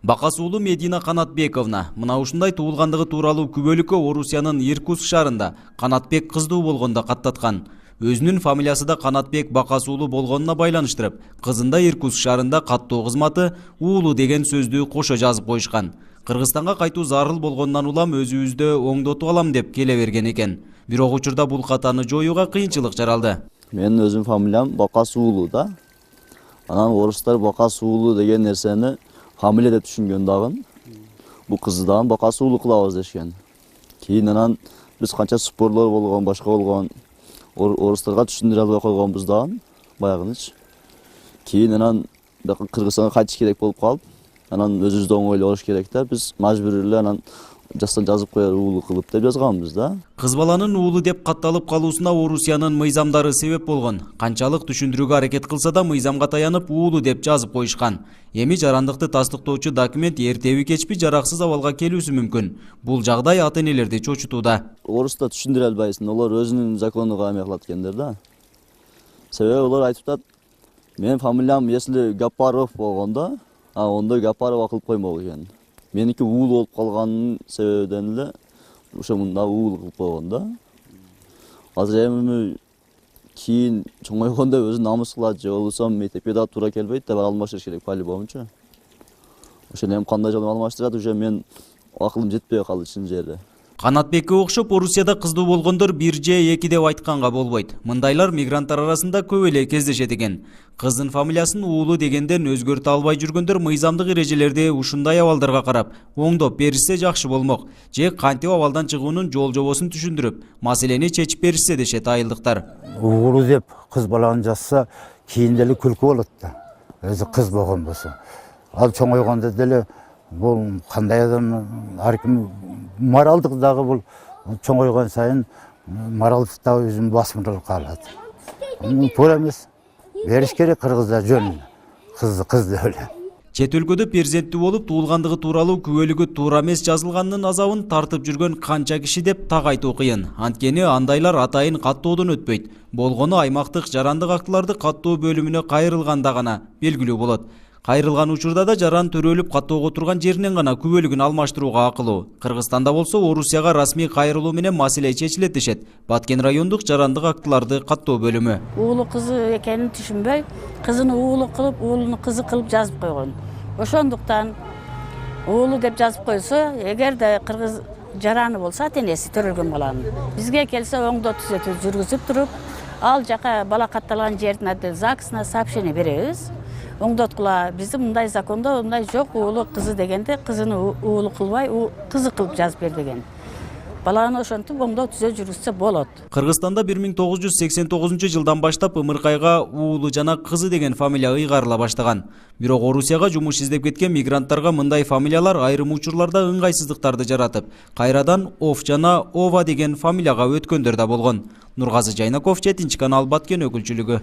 Бакас уулу Медина Канатбековна мына ушундай туулгандыгы тууралуу күбөлүккө Орусиянын Иркутск шаарында Канатбек кыздуу болгондо каттаткан. Өзүнүн фамилиясы да Канатбек Бакас уулу болгонуна байланыштырып, кызында Иркутск шаарында каттоо кызматы уулу деген сөздү кошо жазып коюшкан. Кыргызстанга кайтуу зарыл болгондон улам өзүбүздө оңдотуп алам деп келе берген экен. Бирок учурда бул катаны жоюуга кыйынчылык жаралды. Менин өзүм фамилиям Бакас уулу да. Анан орустар Бакас уулу деген нерсени фамилия деп түшүнгөн дагы. Бул кызды дагы Бакас уулу кылабыз дешкен. Кийин анан биз канча спорлор болгон, башка болгон орустарга түшүндүрө албай койгонбуз дагы баягынычы. Кийин анан Кыргызстанга кайтыш керек болуп калып, анан өзүбүздү оңойлоп алыш керек да. Биз мажбур эле анан жазып коер уулу кылып деп жазганбыз да. Кыз баланын уулу деп катталып калуусуна Орусиянын мыйзамдары себеп болгон. Канчалык түшүндүрүүгө аракет кылса да мыйзамга таянып уулу деп жазып коюшкан. Эми жарандыкты тастыктоочу документ эртеби кечпи жараксыз абалга келүүсү мүмкүн. Бул жагдай ата-энелерди чочутууда. Орустар түшүндүрө албайсың, олар өзүнүн законуга эме кылат экендер да. Себеби олар айтып атат, менин фамилиям если Гапаров болгондо, ондо Гапарова кылып коймок экен. Меники уулу болуп калганын себебинен эле ошо мында уулу кылып койгон да. Азыр эми кийин чоңойгондо өзүн намыс кылат же болбосо мектепке да туура келбейт деп алмаштырыш керек по-любомучу. Ошону эми кандай жолдон алмаштырат, уже мен акылым жетпей калды чын жери. Канатбекке окшоп Орусияда кыздуу болгондор 1 же 2 деп айтканга болбойт. Мындайлар мигранттар арасында көп эле кездешет экен. Кыздын фамилиясын уулу дегенден өзгөртө албай жүргөндөр мыйзамдык эрежелерди ушундай абалдарга карап оңдоп беришсе жакшы болмок. Же кантип абалдан чыгуунун жол жобосун түшүндүрүп, маселени чечип беришсе дешет айылдыктар. Уулу деп кыз баланы жазса, кийин деле күлкү болот да. Өзү кыз болгон болсо. Ал чоңойгондо деле бул кандай адам, ар ким моралдык дагы бул чоңойгон сайын моралдык да өзүн басымдырып калат. Туура эмес. Бериш керек кыргыздар жөн. Кыз деп эле. Чет өлкөдө перзенттүү болуп туулгандыгы тууралуу күбөлүгү туура эмес жазылганынын азабын тартып жүргөн канча киши деп так айтуу кыйын. Анткени андайлар атайын каттоодон өтпөйт. Болгону аймактык жарандык актыларды каттоо бөлүмүнө кайрылганда гана белгилүү болот. Кайрылган учурда да жаран төрөлүп каттоого турган жеринен гана күбөлүгүн алмаштырууга акылуу. Кыргызстанда болсо Орусияга расмий кайрылуу менен маселе чечилет дешет Баткен райондук жарандык актыларды каттоо бөлүмү. Уулу кызы экенин түшүнбөй, кызын уулу кылып, уулуну кызы кылып жазып койгон. Ошондуктан уулу деп жазып койсо, эгерде кыргыз жараны болсо ата-энеси төрөлгөн баланын, бизге келсе оңдоо түзөтүү жүргүзүп туруп, ал жака бала катталган жердин ЗАГСына сообщение беребиз. Оңдоткула, биздин мындай закондо мындай жок, уулу кызы дегенде кызыны уулу кылбай, кызы кылып жазып бер деген. Баланы ошентип оңдоо түзөө жүргүзсө болот. Кыргызстанда 1989 жылдан баштап ымыркайга уулу жана кызы деген фамилия ыйгарыла баштаган. Бирок Орусияга жумуш издеп кеткен мигранттарга мындай фамилиялар айрым учурларда ыңгайсыздыктарды жаратып, кайрадан Ов жана Ова деген фамилияга өткөндөр да болгон. Нургазы Жайнаков, 7 канал, Баткен өкүлчүлүгү.